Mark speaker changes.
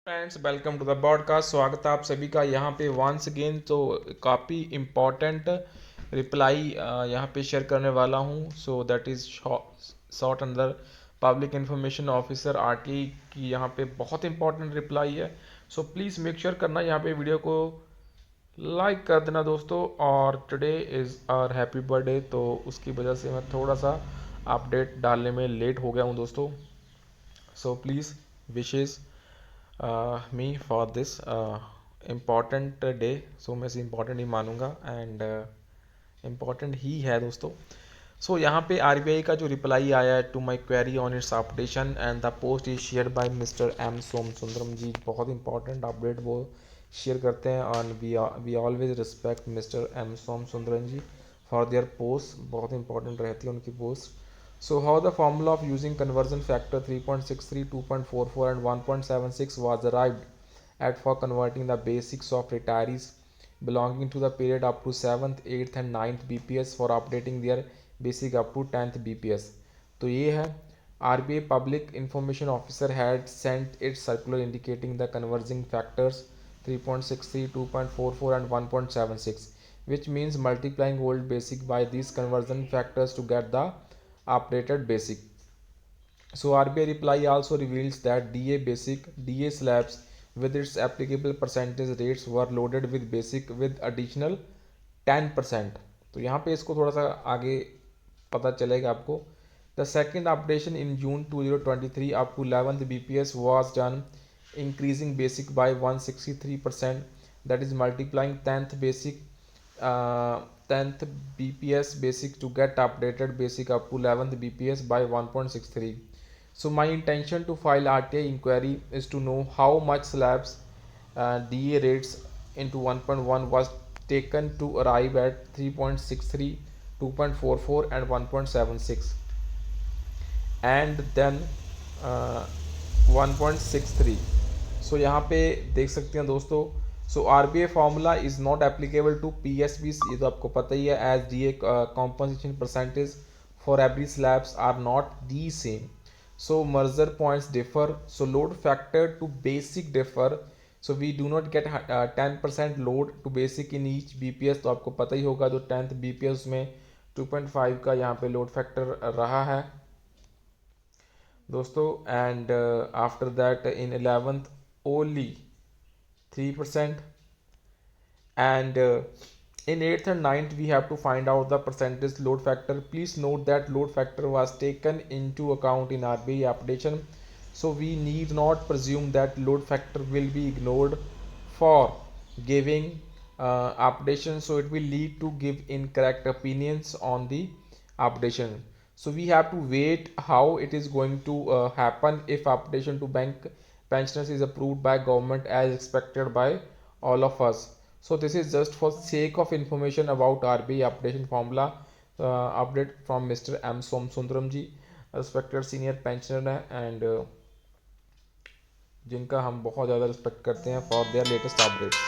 Speaker 1: Friends, welcome to the podcast. स्वागत है आप सभी का यहाँ पे वंस अगेन। तो काफ़ी इम्पॉर्टेंट रिप्लाई यहाँ पे शेयर करने वाला हूँ। So that is short under public information officer RTI की यहाँ पे बहुत इंपॉर्टेंट रिप्लाई है। सो प्लीज़ मेक श्योर करना यहाँ पे वीडियो को लाइक कर देना दोस्तों। और today is our happy birthday, तो उसकी वजह से मैं थोड़ा सा अपडेट डालने में लेट हो गया हूँ दोस्तों। So please wishes me for this important day. So मैं इसे इम्पॉर्टेंट ही मानूंगा एंड इम्पॉर्टेंट ही है दोस्तों। सो यहाँ पे आरबीआई का जो रिप्लाई आया है to my query on its updation and the post is share by mister M Som Sundaram ji. बहुत इंपॉर्टेंट अपडेट वो शेयर करते हैं और we always respect mister M Som Sundaram ji for their post. बहुत इंपॉर्टेंट रहती है उनकी पोस्ट। So how the formula of using conversion factor 3.63, 2.44 and 1.76 was arrived at for converting the basics of retirees belonging to the period up to 7th, 8th and 9th BPS for updating their basic up to 10th BPS। तो ये है RBI Public Information Officer had sent its circular indicating the converging factors 3.63, 2.44 and 1.76, which means multiplying old basic by these conversion factors to get the updated basic. So RBI reply also reveals that DA basic, DA slabs with its applicable percentage rates were loaded with basic with additional 10%। तो यहाँ पे इसको थोड़ा सा आगे पता चलेगा आपको। The second updation in June 2023 up to 11th BPS was done, increasing basic by 163%, that is multiplying 10th basic 10th BPS basic to get updated basic up to 11th BPS by 1.63. So my intention to file RTI inquiry is to know how much slabs DA rates into 1.1 was taken to arrive at 3.63, 2.44 and 1.76 and then uh, 1.63। सो यहाँ पे देख सकते हैं दोस्तों। So RBI formula is not applicable to PSB, ये तो आपको पता ही है, as DA compensation percentage for every slabs are not the same. So merger points differ, so load factor to basic differ. So we do not get 10% load to basic in each BPS. तो आपको पता ही होगा जो 10th BPS में 2.5 का यहाँ पे load factor रहा है दोस्तों। And after that in 11th only 3%, and in 8th and 9th we have to find out the percentage load factor. Please note that load factor was taken into account in RBI updation, so we need not presume that load factor will be ignored for giving updation, so it will lead to give incorrect opinions on the updation. So we have to wait how it is going to happen if updation to bank pensioners is approved by government as expected by all of us. So this is just for sake of information about RBI updation formula update from Mr. M Som Sundaram ji, respected senior pensioner है and जिनका हम बहुत ज़्यादा respect करते हैं for their latest updates.